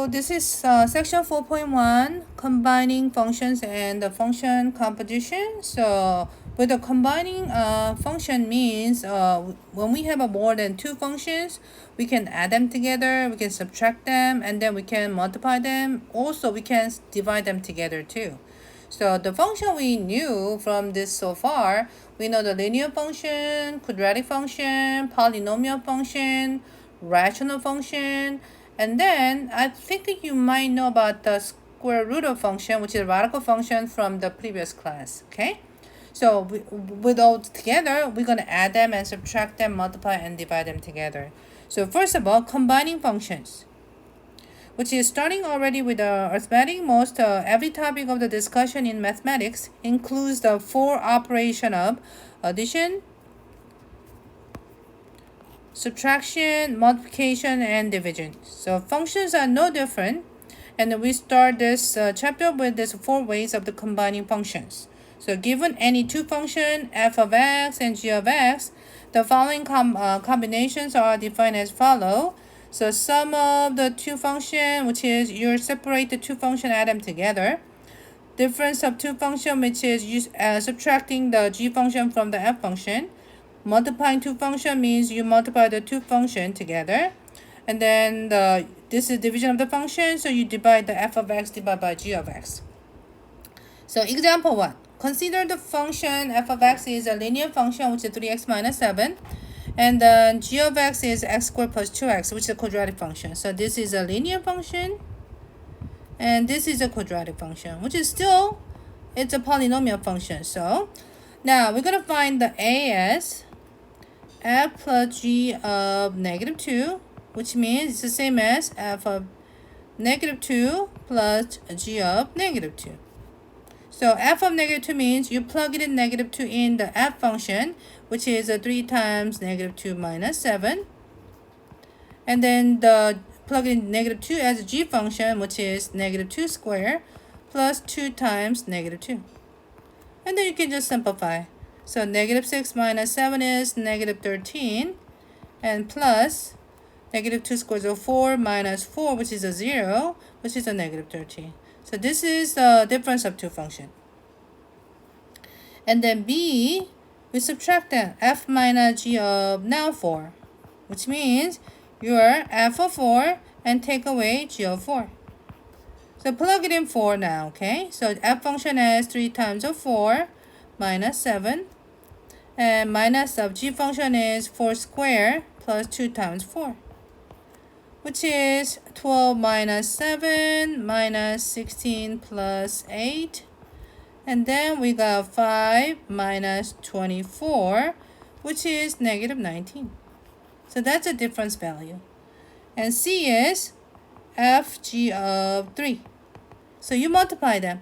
So this is section 4.1, combining functions and the function composition. So with the combining function means when we have more than two functions, we can add them together, we can subtract them, and then we can multiply them. Also, we can divide them together too. So the function we knew from this so far, we know the linear function, quadratic function, polynomial function, rational function, and then I think you might know about the square root of function, which is a radical function from the previous class, okay? So with all together, we're going to add them and subtract them, multiply and divide them together. So first of all, combining functions, which is starting already with the arithmetic. Most every topic of the discussion in mathematics includes the four operation of addition, subtraction, multiplication, and division. So functions are no different, and we start this chapter with these four ways of the combining functions. So given any two functions, f of x and g of x, the following combinations are defined as follow. So sum of the two functions, which is you separate the two functions, add them together. Difference of two functions, which is subtracting the g function from the f function. Multiplying two functions means you multiply the two functions together. And then this is division of the function, so you divide the f of x divided by g of x. So example 1. Consider the function f of x is a linear function, which is 3x minus 7. And then g of x is x squared plus 2x, which is a quadratic function. So this is a linear function. And this is a quadratic function, which is still, it's a polynomial function. So now we're going to find the a as f plus g of negative 2, which means it's the same as f of negative 2 plus g of negative 2. So f of negative 2 means you plug it in negative 2 in the f function, which is 3 times negative 2 minus 7. And then plug in negative 2 as a g function, which is negative 2 squared plus 2 times negative 2. And then you can just simplify. So negative 6 minus 7 is negative 13. And plus negative 2 squared is 4 minus 4, which is a 0, which is a negative 13. So this is the difference of two functions. And then b, we subtract that f minus g of now 4, which means your f of 4 and take away g of 4. So plug it in 4 now, okay? So f function is 3 times of 4 minus 7. And minus of g function is 4 squared plus 2 times 4, which is 12 minus 7 minus 16 plus 8. And then we got 5 minus 24, which is negative 19. So that's a difference value. And c is fg of 3. So you multiply them.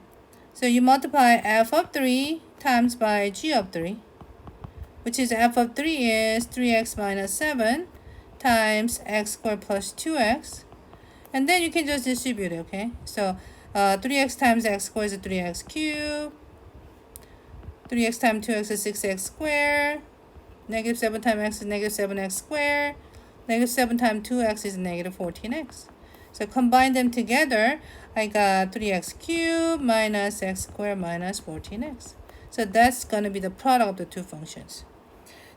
So you multiply f of 3 times by g of 3, which is f of 3 is 3x minus 7 times x squared plus 2x. And then you can just distribute it, okay? So 3x times x squared is 3x cubed. 3x times 2x is 6x squared. Negative 7 times x is negative 7x squared. Negative 7 times 2x is negative 14x. So combine them together, I got 3x cubed minus x squared minus 14x. So that's going to be the product of the two functions.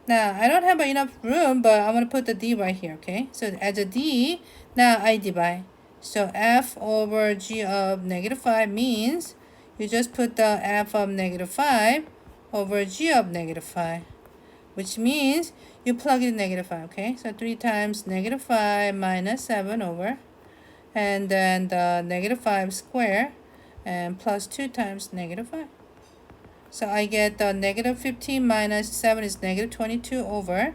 Now, I don't have enough room, but I'm going to put the d right here, okay? So as a d, now I divide. So f over g of negative 5 means you just put the f of negative 5 over g of negative 5, which means you plug in negative 5, okay? So 3 times negative 5 minus 7 over, and then the negative 5 squared, and plus 2 times negative 5. So I get the negative 15 minus 7 is negative 22 over,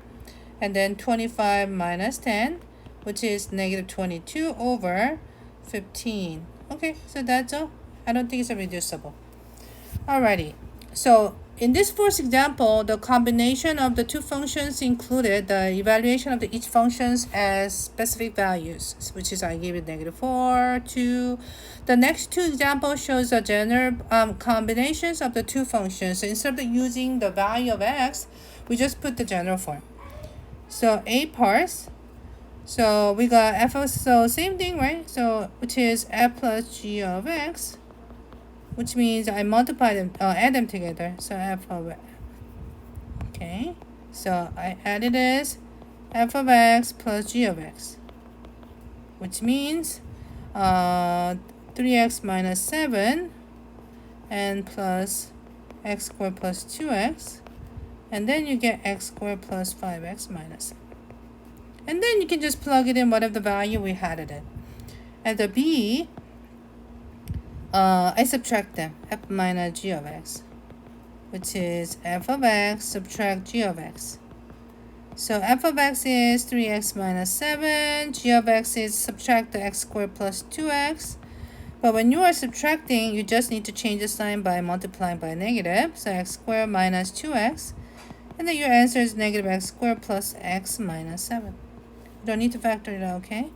and then 25 minus 10, which is negative 22 over 15. Okay, so that's all. I don't think it's reducible. Alrighty. So in this first example, the combination of the two functions included the evaluation of each functions as specific values, which is I gave it negative 4, 2. The next two examples shows the general combinations of the two functions. So instead of using the value of x, we just put the general form. So a parts, So we got f of, so same thing, right? So which is f plus g of x, which means I multiply them, add them together. So f of, okay. So I added this f of x plus g of x, which means 3x minus 7 and plus x squared plus 2x, and then you get x squared plus 5x minus 7. And then you can just plug it in whatever the value we had it in. At the b, I subtract them, f minus g of x, which is f of x subtract g of x. So f of x is 3x minus 7, g of x is subtract the x squared plus 2x. But when you are subtracting, you just need to change the sign by multiplying by negative. So x squared minus 2x. And then your answer is negative x squared plus x minus 7. You don't need to factor it out, okay?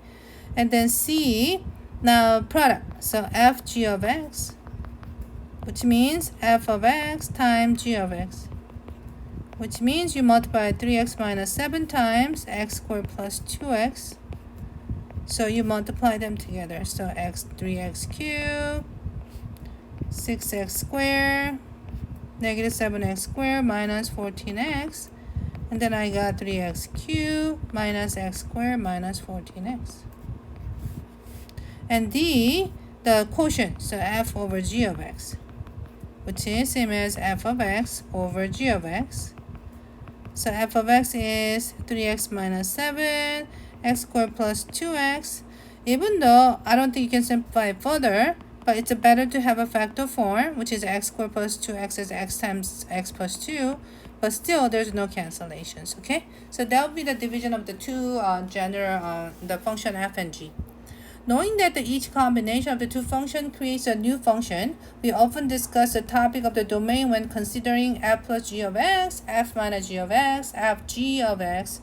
And then c, now product. So f g of x, which means f of x times g of x, which means you multiply 3x minus 7 times x squared plus 2x. So you multiply them together. So x 3x cubed, 6x squared, negative 7x squared minus 14x. And then I got 3x cubed minus x squared minus 14x. And d, the quotient, so f over g of x, which is same as f of x over g of x. So f of x is 3x minus 7, x squared plus 2x. Even though I don't think you can simplify it further, but it's better to have a factor form, which is x squared plus 2x is x times x plus 2. But still, there's no cancellations, okay? So that will be the division of the two the function f and g. Knowing that each combination of the two functions creates a new function, we often discuss the topic of the domain when considering f plus g of x, f minus g of x, f g of x,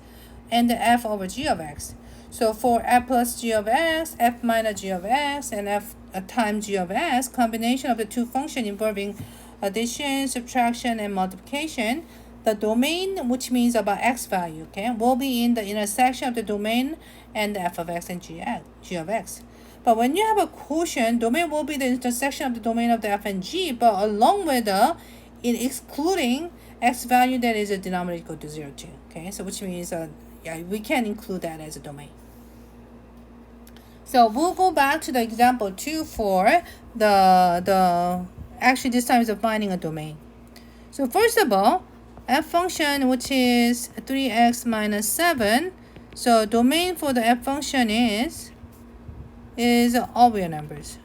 and the f over g of x. So for f plus g of x, f minus g of x, and f times g of x, combination of the two functions involving addition, subtraction, and multiplication, the domain, which means about x value, okay, will be in the intersection of the domain and the f of x and g of x. But when you have a quotient, domain will be the intersection of the domain of the f and g, but along with in excluding x value that is a denominator equal to 0 too, okay? So which means yeah, we can include that as a domain. So we'll go back to the example 2 for the actually this time is finding a domain. So first of all, f function, which is 3x minus 7. So domain for the f function is all real numbers.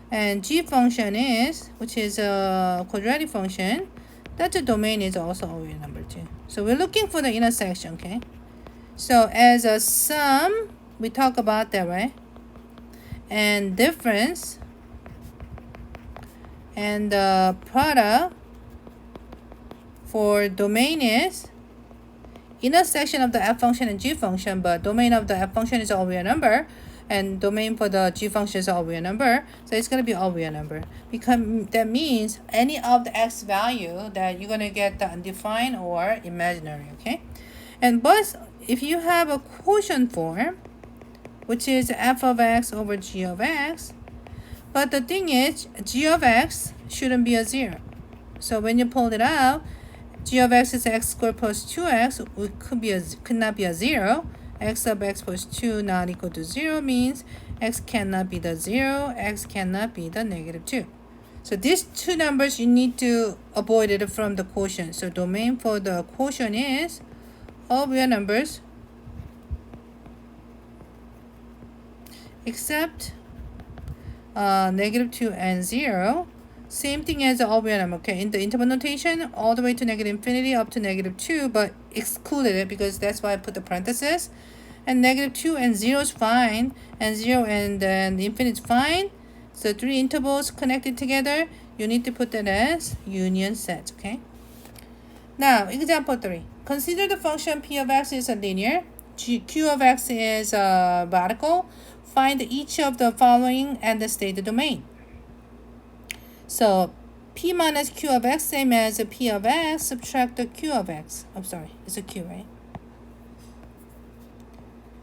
And g function is, which is a quadratic function, that the domain is also all real number too. So we're looking for the intersection, okay? So as a sum, we talk about that, right? And difference and the product for domain is intersection of the f function and g function, but domain of the f function is all real number, and domain for the g function is all real number, so it's going to be all real number, because that means any of the x value that you're going to get the undefined or imaginary, okay? And but if you have a quotient form, which is f of x over g of x, but the thing is g of x shouldn't be a 0. So when you pull it out, g of x is x squared plus 2x, it could not be a 0. X of x plus 2 not equal to 0 means x cannot be the 0, x cannot be the negative 2. So these two numbers, you need to avoid it from the quotient. So domain for the quotient is all real numbers except negative 2 and 0. Same thing as the all real number, okay? In the interval notation, all the way to negative infinity up to negative 2, but excluded it because that's why I put the parenthesis. And negative 2 and 0 is fine, and 0 and then the infinity is fine. So 3 intervals connected together, you need to put that as union sets, okay? Now, example 3. Consider the function p of x is a linear, q of x is a radical. Find each of the following and state the domain. So p minus q of x, same as p of x, subtract the q of x. I'm sorry, it's a q, right?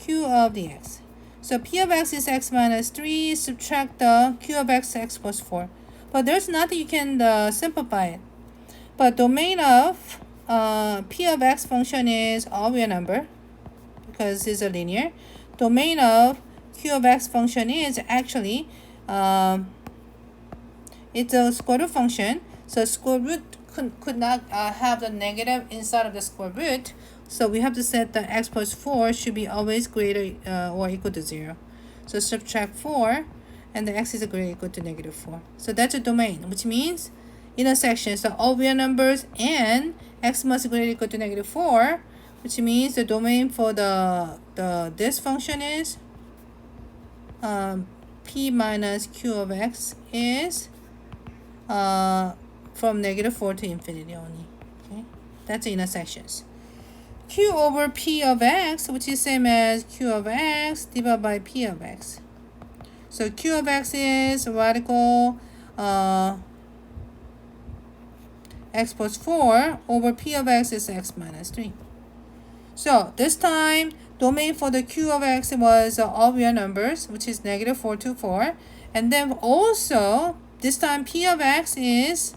q of the x. So p of x is x minus 3, subtract the q of x plus 4. But there's nothing you can simplify it. But domain of p of x function is all real number because it's a linear. Domain of q of x function is actually it's a square root function. So square root could not have the negative inside of the square root. So we have to set the x plus 4 should be always greater or equal to 0. So subtract 4 and the x is greater or equal to negative 4. So that's a domain, which means intersection. So all real numbers and x must be greater or equal to negative 4, which means the domain for this function is p minus q of x is from negative 4 to infinity only. Okay, that's the intersections. Q over p of x, which is same as q of x divided by p of x. So q of x is radical x plus 4 over p of x is x minus 3. So this time, domain for the q of x was all real numbers, which is negative 4 to 4. And then also, this time p of x is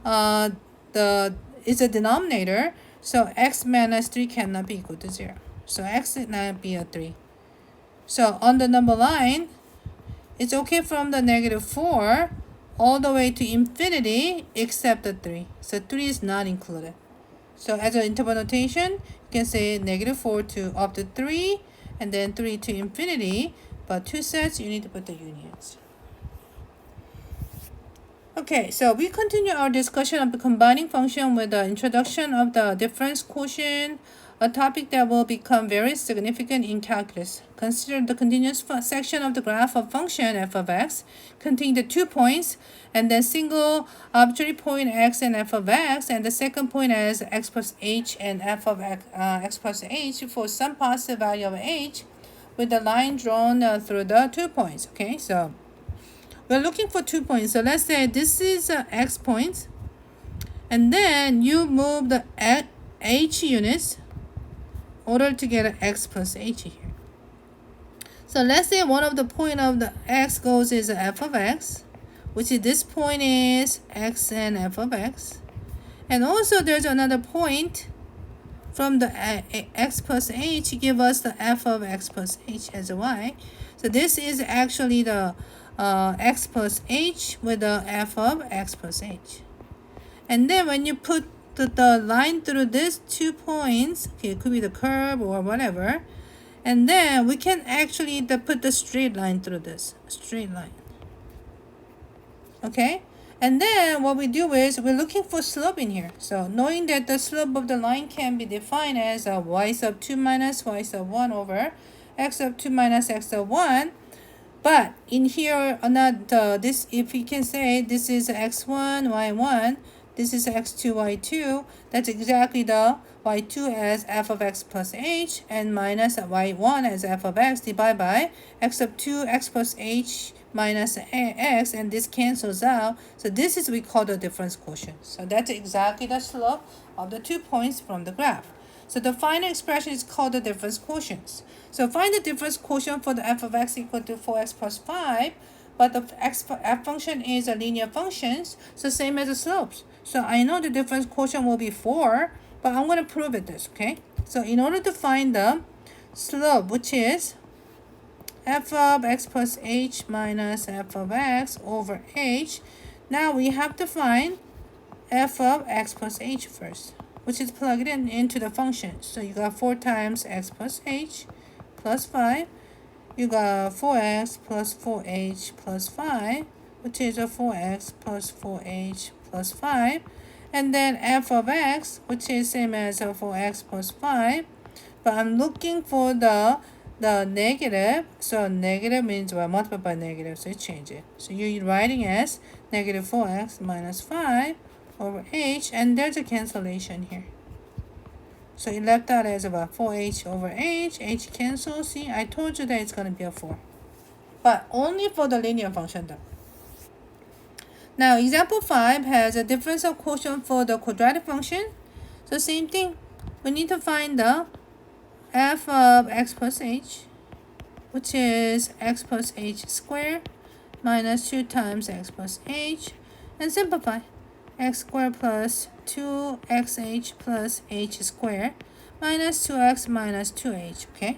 a denominator. So x minus 3 cannot be equal to 0. So x cannot be a 3. So on the number line, it's okay from the negative 4 all the way to infinity except the 3. So 3 is not included. So as an interval notation, you can say negative 4 to up to 3 and then 3 to infinity. But two sets, you need to put the unions. Okay, so we continue our discussion of the combining function with the introduction of the difference quotient, a topic that will become very significant in calculus. Consider the continuous section of the graph of function f of x containing the 2 points and then single arbitrary point x and f of x, and the second point as x plus h and f of x plus h for some positive value of h with the line drawn through the 2 points. Okay, so we're looking for 2 points. So let's say this is x points, and then you move the h units in order to get an x plus h here. So let's say one of the point of the x goes is f of x, which is this point is x and f of x. And also there's another point from the x plus h give us the f of x plus h as a y. So this is actually the x plus h with the f of x plus h. And then when you put the line through these 2 points, okay, it could be the curve or whatever, and then we can actually put the straight line through this straight line. Okay, and then what we do is we're looking for slope in here. So knowing that the slope of the line can be defined as y sub 2 minus y sub 1 over x sub 2 minus x sub 1. But in here, this, if we can say this is x1, y1, this is x2, y2, that's exactly the y2 as f of x plus h and minus y1 as f of x divided by x sub 2, x plus h minus x, and this cancels out. So this is we call the difference quotient. So that's exactly the slope of the 2 points from the graph. So the final expression is called the difference quotients. So find the difference quotient for the f of x equal to 4x plus 5, but the f function is a linear function, so same as the slopes. So I know the difference quotient will be 4, but I'm going to prove it this, okay? So in order to find the slope, which is f of x plus h minus f of x over h, now we have to find f of x plus h first, which is plugged into the function. So you got 4 times x plus h plus 5. You got 4x plus 4h plus 5, which is a 4x plus 4h plus 5. And then f of x, which is same as a 4x plus 5. But I'm looking for the negative. So negative means well, multiplied by negative, so you change it. So you're writing as negative 4x minus 5 over h, and there's a cancellation here. So it left out as about 4h over h cancels. See, I told you that it's going to be a 4. But only for the linear function though. Now example 5 has a difference of quotient for the quadratic function. So same thing. We need to find the f of x plus h, which is x plus h squared minus 2 times x plus h, and simplify. X squared plus 2xh plus h squared minus 2x minus 2h, okay?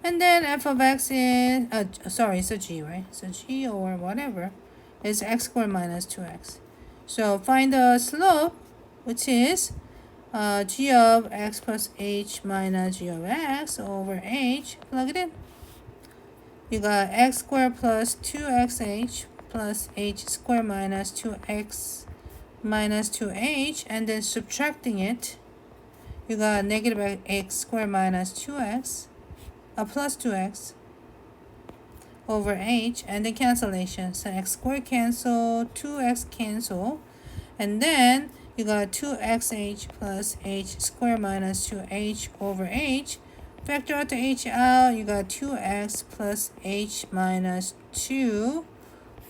And then f of x is, it's a g, right? So g or whatever is x squared minus 2x. So find the slope, which is g of x plus h minus g of x over h. Plug it in. You got x squared plus 2xh plus h squared minus 2x minus 2h, and then subtracting it, you got negative x squared minus 2x plus 2x over h, and then cancellation. So x squared cancel, 2x cancel, and then you got 2xh plus h squared minus 2h over h. Factor out the h out, you got 2x plus h minus 2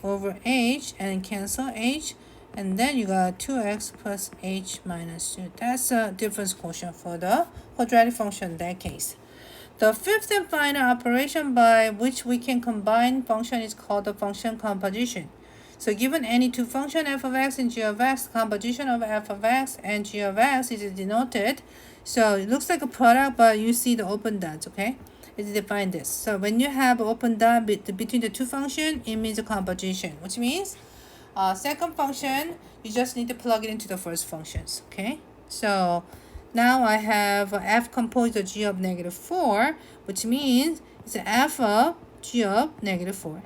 over h, and cancel h. And then you got 2x plus h minus 2. That's a difference quotient for the quadratic function in that case. The fifth and final operation by which we can combine function is called the function composition. So given any two functions, f of x and g of x, composition of f of x and g of x is denoted. So it looks like a product, but you see the open dots, okay? It defines this. So when you have open dot between the two functions, it means a composition, which means second function, you just need to plug it into the first functions, okay? So now I have f composed of g of negative 4, which means it's f of g of negative 4.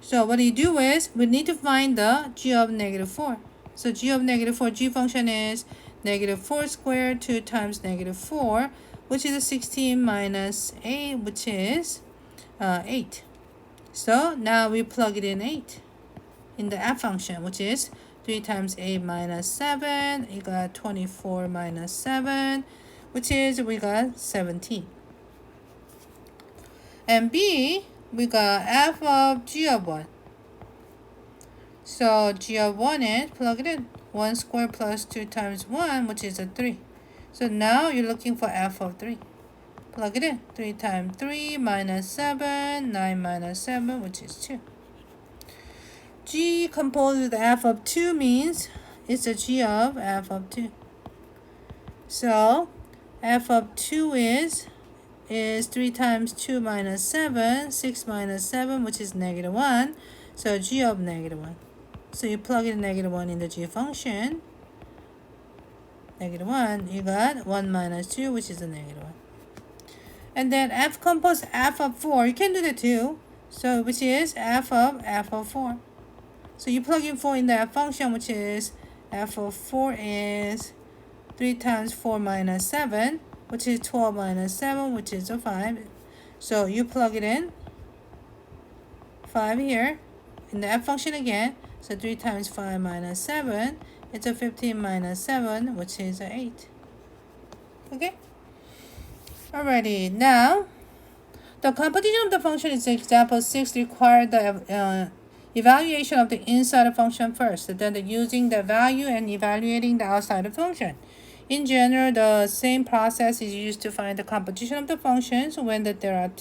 So what you do is, we need to find the g of negative 4. So g of negative 4, g function is negative 4 squared 2 times negative 4, which is 16 minus 8, which is 8. So now we plug it in 8 in the f function, which is 3 times 8 minus 7. You got 24 minus 7, which is we got 17. And b, we got f of g of 1. So g of 1 is, plug it in, 1 squared plus 2 times 1, which is a 3. So now you're looking for f of 3. Plug it in, 3 times 3 minus 7, 9 minus 7, which is 2. G composed with f of 2 means it's a g of f of 2. So f of 2 is 3 times 2 minus 7, 6 minus 7, which is negative 1. So g of negative 1. So you plug in negative 1 in the g function. Negative 1, you got 1 minus 2, which is a negative 1. And then f composed f of 4, you can do that too. So which is f of 4. So you plug in 4 in the f function, which is f of 4 is 3 times 4 minus 7, which is 12 minus 7, which is a 5. So you plug it in, 5 here, in the f function again. So 3 times 5 minus 7, it's a 15 minus 7, which is a 8. Okay? Alrighty, now, the composition of the function is example 6 require the evaluation of the inside function first, then using the value and evaluating the outside function. In general, the same process is used to find the composition of the functions when there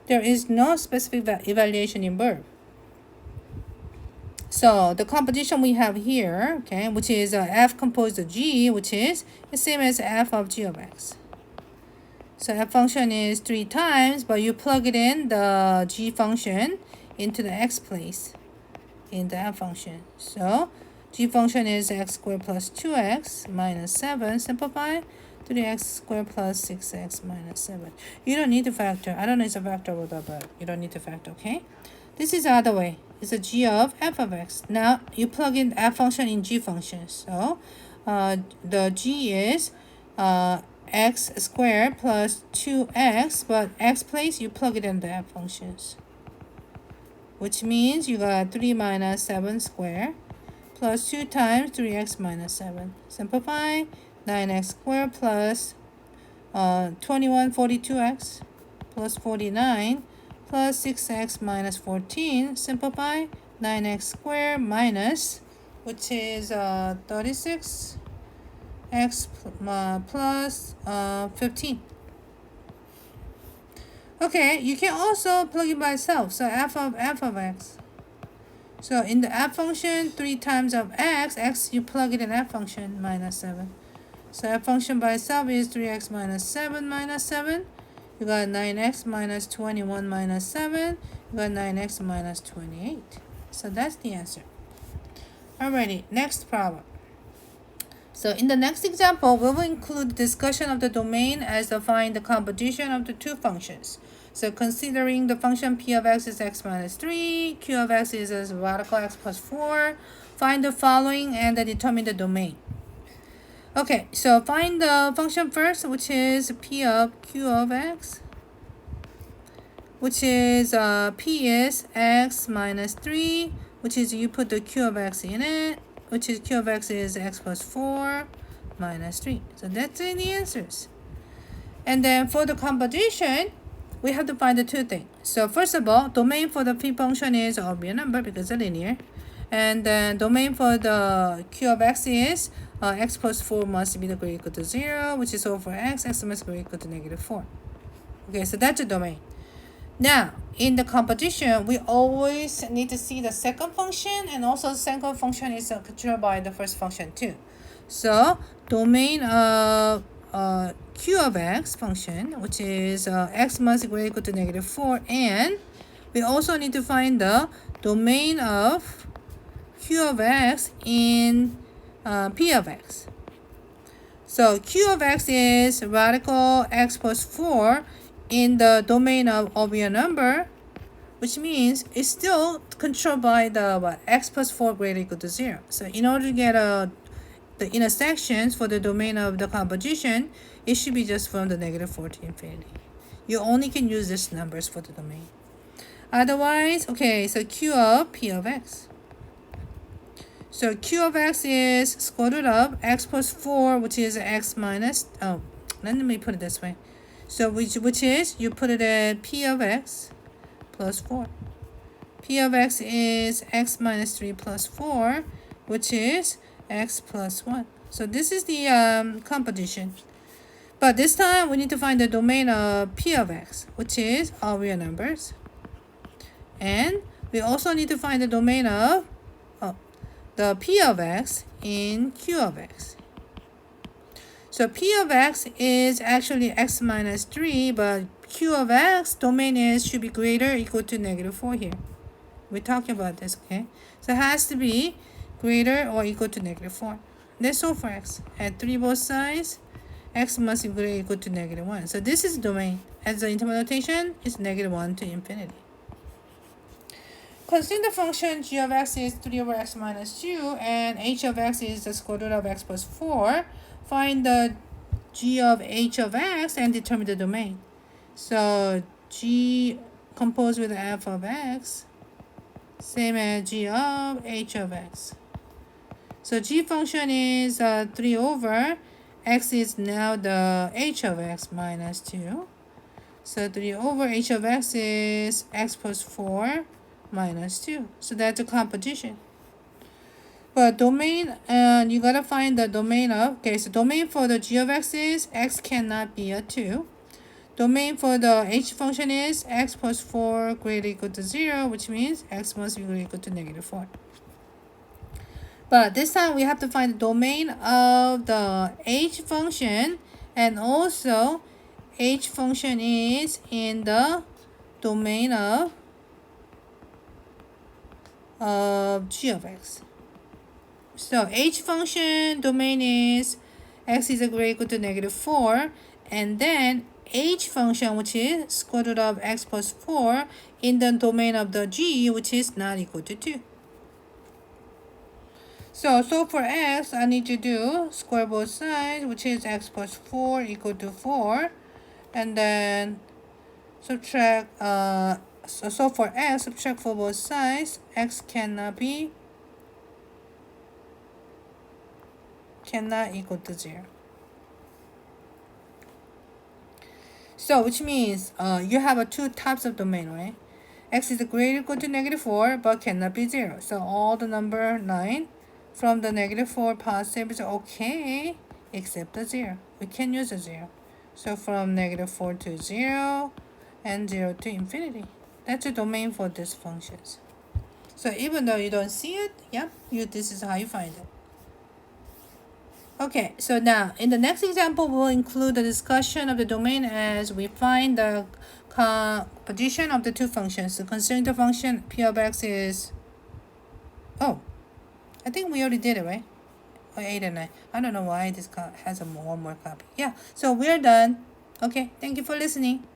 is no specific evaluation involved. So the composition we have here, okay, which is f composed of g, which is the same as f of g of x. So f function is 3 times, but you plug it in the g function into the x place in the f function. So g function is x squared plus 2x minus 7. Simplify. 3x squared plus 6x minus 7. You don't need to factor. I don't know if it's a factor or not, but you don't need to factor, okay? This is the other way. It's a g of f of x. Now you plug in f function in g function. So the g is x squared plus 2x, but x place you plug it in the f functions, which means you got 3 minus 7 squared plus 2 times 3x minus 7. Simplify. 9x squared plus 42x plus 49 plus 6x minus 14. Simplify. 9x squared minus, which is 36x plus 15. Okay, you can also plug it by itself. So f of x. So in the f function, 3 times of x, you plug it in f function, minus 7. So f function by itself is 3x minus 7 minus 7. You got 9x minus 21 minus 7. You got 9x minus 28. So that's the answer. Alrighty, next problem. So in the next example, we will include discussion of the domain as to find the composition of the two functions. So considering the function p of x is x minus 3, q of x is as radical x plus 4, find the following and then determine the domain. Okay, so find the function first, which is p of q of x, which is p is x minus 3, which is you put the q of x in it, which is q of x is x plus 4 minus 3. So that's the answers. And then for the composition, we have to find the two things. So first of all, domain for the p function is a real number because it's linear. And then domain for the q of x is x plus 4 must be greater or equal to 0, which is over x must be greater or equal to negative 4. Okay, so that's the domain. Now, in the competition, we always need to see the second function, and also the second function is controlled by the first function too. So, domain of q of x function, which is x must be greater or equal to negative 4, and we also need to find the domain of q of x in p of x. So, q of x is radical x plus 4 in the domain of real number, which means it's still controlled by the x plus 4 greater or equal to 0. So in order to get the intersections for the domain of the composition, it should be just from the negative 4 to infinity. You only can use these numbers for the domain. Otherwise, okay, so q of p of x. So q of x is square root of x plus 4, which is x minus, let me put it this way. So which is, you put it at p of x plus 4. P of x is x minus 3 plus 4, which is x plus 1. So this is the composition. But this time, we need to find the domain of p of x, which is all real numbers. And we also need to find the domain of the p of x in q of x. So p of x is actually x minus 3, but q of x domain should be greater or equal to negative 4 here. We're talking about this, okay? So it has to be greater or equal to negative 4. That's all for x. At 3 both sides, x must be greater or equal to negative 1. So this is domain. As the interval notation, it's negative 1 to infinity. Consider the function g of x is 3 over x minus 2, and h of x is the square root of x plus 4. Find the g of h of x and determine the domain. So g composed with f of x, same as g of h of x. So g function is 3 over, x is now the h of x minus 2. So 3 over h of x is x plus 4 minus 2. So that's a composition. But domain, you gotta find the domain of, okay, so domain for the g of x is x cannot be a 2. Domain for the h function is x plus 4 greater or equal to 0, which means x must be greater or equal to negative 4. But this time we have to find the domain of the h function, and also h function is in the domain of g of x. So h function domain is x is greater or equal to negative 4, and then h function, which is square root of x plus 4, in the domain of the g, which is not equal to 2. So for x, I need to do square both sides, which is x plus 4 equal to 4, and then subtract, so for x, subtract for both sides, x cannot equal to 0. So which means you have two types of domain, right? X is greater or equal to negative 4, but cannot be 0. So all the number 9 from the negative 4 positive is okay, except the 0. We can use a 0. So from negative 4 to 0, and 0 to infinity. That's the domain for these functions. So even though you don't see it, yeah, this is how you find it. Okay, so now in the next example, we'll include the discussion of the domain as we find the position of the two functions. So considering the function p of x is, oh, I think we already did it, right? Or 8 and 9. I don't know why this has one more copy. Yeah, so we're done. Okay, thank you for listening.